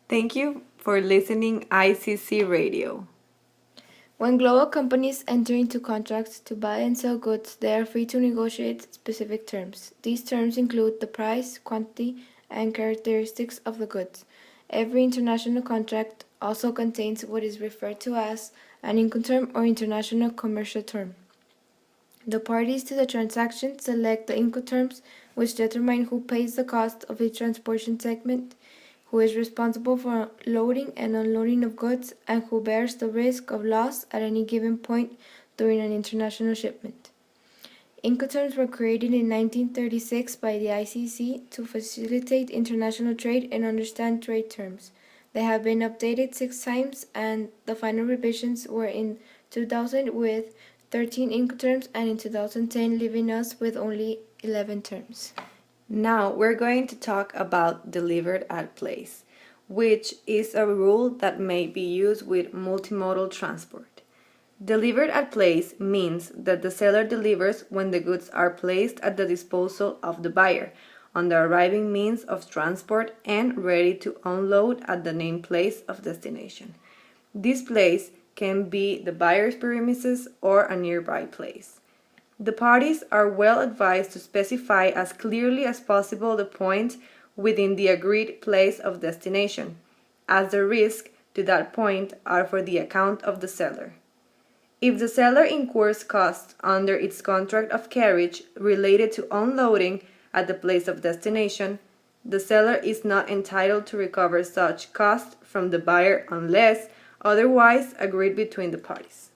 Thank you for listening ICC Radio. When global companies enter into contracts to buy and sell goods, they are free to negotiate specific terms. These terms include the price, quantity, and characteristics of the goods. Every international contract also contains what is referred to as an Incoterm or international commercial term. The parties to the transaction select the Incoterms, which determine who pays the cost of a transportation segment, who is responsible for loading and unloading of goods, and who bears the risk of loss at any given point during an international shipment. Incoterms were created in 1936 by the ICC to facilitate international trade and understand trade terms. They have been updated 6 times, and the final revisions were in 2000 with 13 Incoterms, and in 2010 leaving us with only 11 terms. Now we're going to talk about delivered at place, which is a rule that may be used with multimodal transport. Delivered at place means that the seller delivers when the goods are placed at the disposal of the buyer on the arriving means of transport and ready to unload at the named place of destination. This place can be the buyer's premises or a nearby place. The parties are well advised to specify as clearly as possible the point within the agreed place of destination, as the risks to that point are for the account of the seller. If the seller incurs costs under its contract of carriage related to unloading at the place of destination, the seller is not entitled to recover such costs from the buyer unless otherwise agreed between the parties.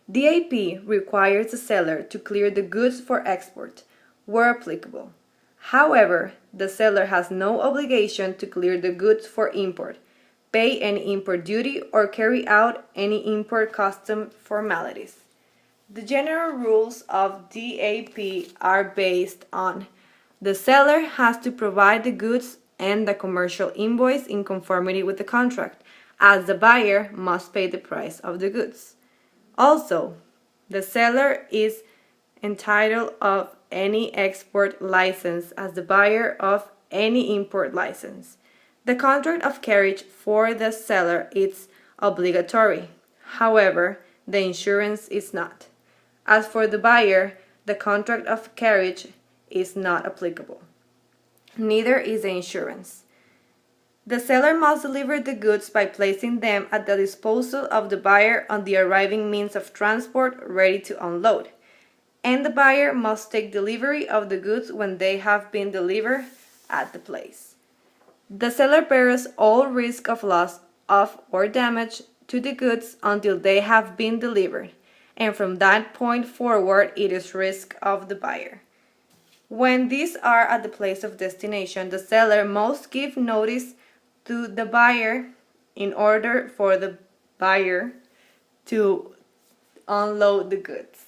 DAP requires the seller to clear the goods for export, where applicable. However, the seller has no obligation to clear the goods for import, pay any import duty, or carry out any import custom formalities. The general rules of DAP are based on the seller has to provide the goods and the commercial invoice in conformity with the contract, as the buyer must pay the price of the goods. Also, the seller is entitled of any export license as the buyer of any import license. The contract of carriage for the seller is obligatory. However, the insurance is not. As for the buyer, the contract of carriage is not applicable. Neither is the insurance. The seller must deliver the goods by placing them at the disposal of the buyer on the arriving means of transport ready to unload, and the buyer must take delivery of the goods when they have been delivered at the place. The seller bears all risk of loss of or damage to the goods until they have been delivered, and from that point forward it is risk of the buyer. When these are at the place of destination, the seller must give notice to the buyer in order for the buyer to unload the goods.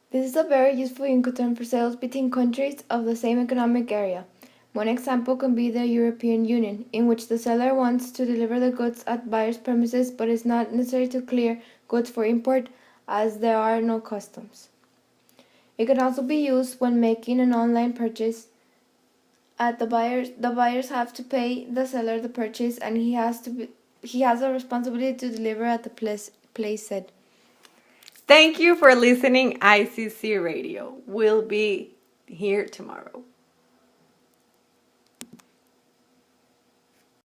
This is a very useful Incoterm for sales between countries of the same economic area. One example can be the European Union, in which the seller wants to deliver the goods at buyer's premises but is not necessary to clear goods for import as there are no customs. It can also be used when making an online purchase. The buyers have to pay the seller the purchase, and he has a responsibility to deliver at the place said. Thank you for listening ICC Radio. We'll be here tomorrow.